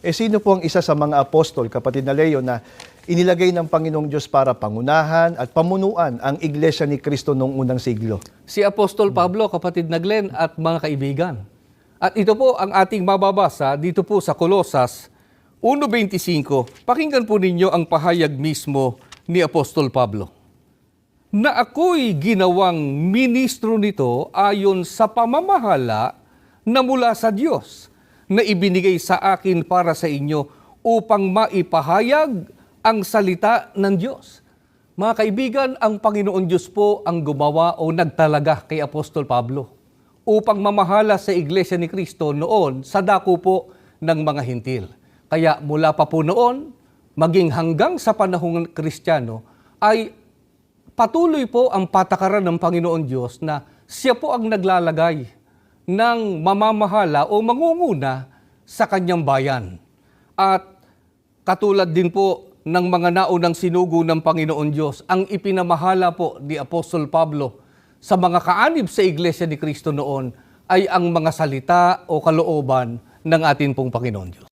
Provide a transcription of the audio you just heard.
Sino po ang isa sa mga apostol, kapatid na Leo, na inilagay ng Panginoong Diyos para pangunahan at pamunuan ang Iglesia ni Cristo noong unang siglo? Si Apostol Pablo, kapatid na Glenn at mga kaibigan. At ito po ang ating mababasa dito po sa Colosas 1:25. Pakinggan po ninyo ang pahayag mismo ni Apostol Pablo. Na ako'y ginawang ministro nito ayon sa pamamahala na mula sa Diyos, na ibinigay sa akin para sa inyo upang maipahayag ang salita ng Diyos. Mga kaibigan, ang Panginoon Diyos po ang gumawa o nagtalaga kay Apostol Pablo upang mamahala sa Iglesia ni Cristo noon sa dako po ng mga hintil. Kaya mula pa po noon, maging hanggang sa panahong Kristiyano, ay patuloy po ang patakaran ng Panginoon Diyos na siya po ang naglalagay ng mamamahala o mangunguna sa kanyang bayan. At katulad din po ng mga naunang sinugo ng Panginoon Diyos, ang ipinamahala po ni Apostol Pablo sa mga kaanib sa Iglesia ni Cristo noon ay ang mga salita o kalooban ng ating pong Panginoon Diyos.